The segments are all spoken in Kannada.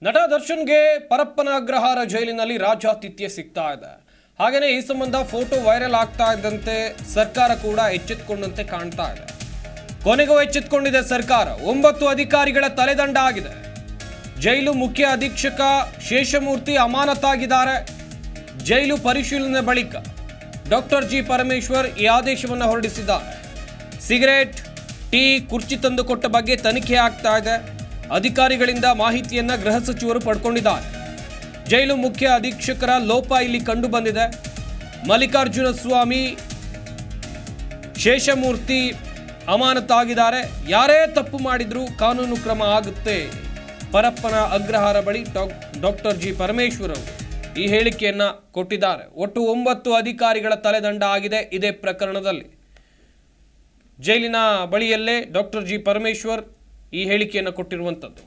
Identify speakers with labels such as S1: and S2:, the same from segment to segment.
S1: ನಟ ದರ್ಶನ್ಗೆ ಪರಪ್ಪನ ಅಗ್ರಹಾರ ಜೈಲಿನಲ್ಲಿ ರಾಜಾತಿಥ್ಯ ಸಿಗ್ತಾ ಇದೆ. ಹಾಗೇನೇ ಈ ಸಂಬಂಧ ಫೋಟೋ ವೈರಲ್ ಆಗ್ತಾ ಇದ್ದಂತೆ ಸರ್ಕಾರ ಕೂಡ ಎಚ್ಚೆತ್ತುಕೊಂಡಂತೆ ಕಾಣ್ತಾ ಇದೆ. ಕೊನೆಗೂ ಎಚ್ಚೆತ್ತುಕೊಂಡಿದೆ ಸರ್ಕಾರ. 9 ಅಧಿಕಾರಿಗಳ ತಲೆದಂಡ ಆಗಿದೆ. ಜೈಲು ಮುಖ್ಯ ಅಧೀಕ್ಷಕ ಶೇಷಮೂರ್ತಿ ಅಮಾನತಾಗಿದ್ದಾರೆ. ಜೈಲು ಪರಿಶೀಲನೆ ಬಳಿಕ ಡಾಕ್ಟರ್ ಜಿ ಪರಮೇಶ್ವರ್ ಈ ಆದೇಶವನ್ನು ಹೊರಡಿಸಿದ್ದಾರೆ. ಸಿಗರೇಟ್, ಟೀ, ಕುರ್ಚಿ ತಂದುಕೊಟ್ಟ ಬಗ್ಗೆ ತನಿಖೆ ಆಗ್ತಾ ಇದೆ. ಅಧಿಕಾರಿಗಳಿಂದ ಮಾಹಿತಿಯನ್ನ ಗೃಹ ಸಚಿವರು ಪಡ್ಕೊಂಡಿದ್ದಾರೆ. ಜೈಲು ಮುಖ್ಯ ಅಧೀಕ್ಷಕರ ಲೋಪ ಇಲ್ಲಿ ಕಂಡು ಬಂದಿದೆ. ಮಲ್ಲಿಕಾರ್ಜುನ ಸ್ವಾಮಿ, ಶೇಷಮೂರ್ತಿ ಅಮಾನತಾಗಿದ್ದಾರೆ. ಯಾರೇ ತಪ್ಪು ಮಾಡಿದ್ರೂ ಕಾನೂನು ಕ್ರಮ ಆಗುತ್ತೆ. ಪರಪ್ಪನ ಅಗ್ರಹಾರ ಬಳಿ ಡಾಕ್ಟರ್ ಜಿ ಪರಮೇಶ್ವರ್ ಅವರು ಈ ಹೇಳಿಕೆಯನ್ನ ಕೊಟ್ಟಿದ್ದಾರೆ. ಒಟ್ಟು 9 ಅಧಿಕಾರಿಗಳ ತಲೆದಂಡ ಆಗಿದೆ ಇದೇ ಪ್ರಕರಣದಲ್ಲಿ. ಜೈಲಿನ ಬಳಿಯಲ್ಲೇ ಡಾಕ್ಟರ್ ಜಿ ಪರಮೇಶ್ವರ್ ಈ ಹೇಳಿಕೆಯನ್ನು ಕೊಟ್ಟಿರುವಂಥದ್ದು.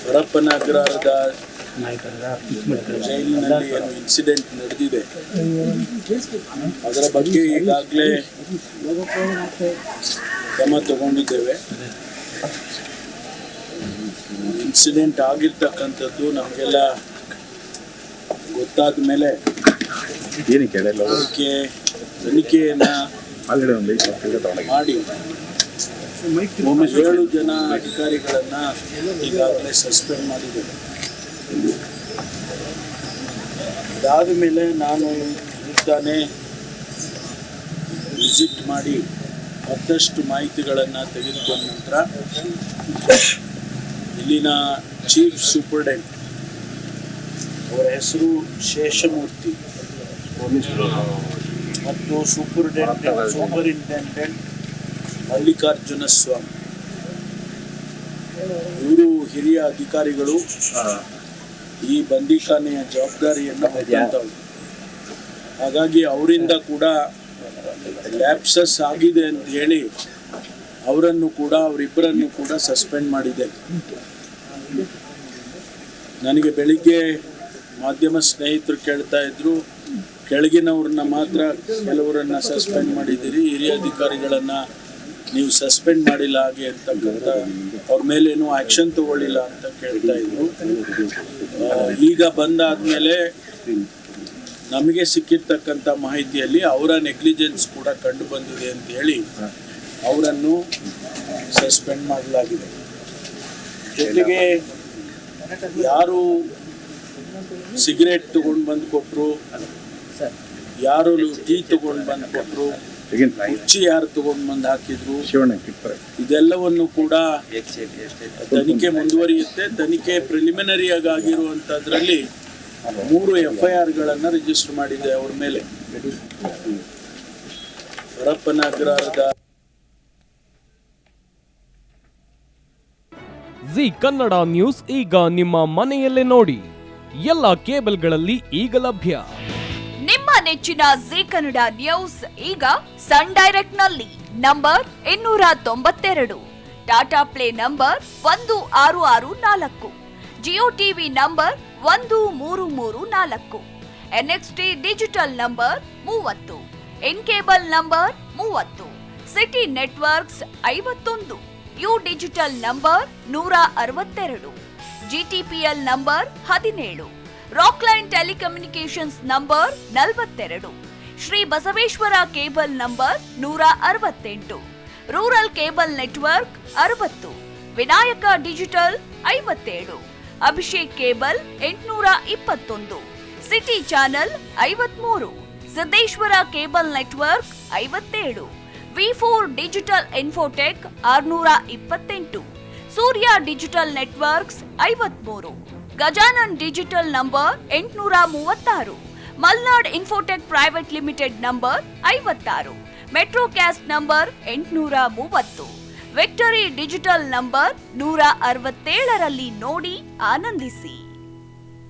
S2: ಪರಪ್ಪನ ಅಗ್ರಹಾರದ ಜೈಲಿನಲ್ಲಿ ಏನು ಇನ್ಸಿಡೆಂಟ್ ನಡೆದಿದೆ ಅದರ ಬಗ್ಗೆ ಈಗಾಗಲೇ ಕ್ರಮ ತಗೊಂಡಿದ್ದೇವೆ. ಇನ್ಸಿಡೆಂಟ್ ಆಗಿರ್ತಕ್ಕಂಥದ್ದು ನಮಗೆಲ್ಲ ಗೊತ್ತಾದ ಮೇಲೆ ತನಿಖೆಯನ್ನು ಮಾಡಿ 7 ಜನ ಅಧಿಕಾರಿಗಳನ್ನು ಈಗಾಗಲೇ ಸಸ್ಪೆಂಡ್ ಮಾಡಿದ್ದೇವೆ. ಅದಾದ ಮೇಲೆ ನಾನು ತಾನೇ ವಿಸಿಟ್ ಮಾಡಿ ಮತ್ತಷ್ಟು ಮಾಹಿತಿಗಳನ್ನು ತೆಗೆದುಕೊಂಡ ನಂತರ ಇಲ್ಲಿನ ಚೀಫ್ ಸೂಪರ್ಡೆಂಟ್, ಅವರ ಹೆಸರು ಶೇಷಮೂರ್ತಿ, ಮತ್ತು ಸೂಪರಿಂಟೆಂಡೆಂಟ್ ಮಲ್ಲಿಕಾರ್ಜುನ ಸ್ವಾಮಿ, ಇವರು ಹಿರಿಯ ಅಧಿಕಾರಿಗಳು ಈ ಬಂದಿಖಾನೆಯ ಜವಾಬ್ದಾರಿಯನ್ನು ಹೊತ್ತಂತವ್ರು. ಹಾಗಾಗಿ ಅವರಿಂದ ಕೂಡ ಲ್ಯಾಪ್ಸಸ್ ಆಗಿದೆ ಅಂತ ಹೇಳಿ ಅವರಿಬ್ಬರನ್ನು ಕೂಡ ಸಸ್ಪೆಂಡ್ ಮಾಡಿದೆ. ನನಗೆ ಬೆಳಿಗ್ಗೆ ಮಾಧ್ಯಮ ಸ್ನೇಹಿತರು ಕೇಳ್ತಾ ಇದ್ರು, ಕೆಳಗಿನವ್ರನ್ನ ಮಾತ್ರ ಕೆಲವರನ್ನ ಸಸ್ಪೆಂಡ್ ಮಾಡಿದ್ದೀರಿ, ಹಿರಿಯ ಅಧಿಕಾರಿಗಳನ್ನು ನೀವು ಸಸ್ಪೆಂಡ್ ಮಾಡಿಲ್ಲ ಹಾಗೆ ಅಂತಕ್ಕಂಥ, ಅವ್ರ ಮೇಲೇನು ಆ್ಯಕ್ಷನ್ ತಗೊಳ್ಳಿಲ್ಲ ಅಂತ ಕೇಳ್ತಾ ಇದ್ರು. ಈಗ ಬಂದಾದ್ಮೇಲೆ ನಮಗೆ ಸಿಕ್ಕಿರ್ತಕ್ಕಂಥ ಮಾಹಿತಿಯಲ್ಲಿ ಅವರ ನೆಗ್ಲಿಜೆನ್ಸ್ ಕೂಡ ಕಂಡು ಬಂದಿದೆ ಅಂತ ಹೇಳಿ ಅವರನ್ನು ಸಸ್ಪೆಂಡ್ ಮಾಡಲಾಗಿದೆ. ಜೊತೆಗೆ ಯಾರು ಸಿಗರೇಟ್ ತಗೊಂಡು ಬಂದು ಕೊಟ್ಟರು, ಯಾರು ಟೀ ತಗೊಂಡು ಬಂದು ಕೊಟ್ಟರು, ಕುರ್ಚಿ ಯಾರು ತಗೊಂಡು ಬಂದು ಹಾಕಿದ್ರು, ಇದೆಲ್ಲವನ್ನು ಕೂಡ ತನಿಖೆ ಮುಂದುವರಿಯುತ್ತೆ. ತನಿಖೆ ಪ್ರಿಲಿಮಿನರಿ ಆಗಿರುವಂಥದ್ರಲ್ಲಿ 3 FIRಗಳನ್ನು ರಿಜಿಸ್ಟರ್ ಮಾಡಿದೆ ಅವ್ರ ಮೇಲೆ. ಪರಪ್ಪನ ಅಗ್ರಹಾರದ
S1: ಜಿ ಕನ್ನಡ ನ್ಯೂಸ್ ಈಗ ನಿಮ್ಮ ಮನೆಯಲ್ಲೇ ನೋಡಿ. ಎಲ್ಲ ಕೇಬಲ್ಗಳಲ್ಲಿ ಈಗ ಲಭ್ಯ.
S3: ನಿಮ್ಮ ನೆಚ್ಚಿನ ಜಿ ಕನ್ನಡ ನ್ಯೂಸ್ ಈಗ ಸನ್ ಡೈರೆಕ್ಟ್ ನಲ್ಲಿ number 292, Tata play number 1664, Jio TV number 1334, NXT digital number 30, in cable number 30, city networks 51, U digital number 162, GTPL number 17, Rockline telecommunications number 42, Shri Basaveshwara cable number 168, rural cable network 60, Vinayaka digital 57, Abhishek cable 821, city channel 53, Siddeshwara cable network 57, V4 digital Infotech 628, Surya digital networks 53, Gajanan digital number 836, Malnad Infotech private limited number 56, Metrocast number 830, Victory digital number 167ರಲ್ಲಿ ನೋಡಿ ಆನಂದಿಸಿ.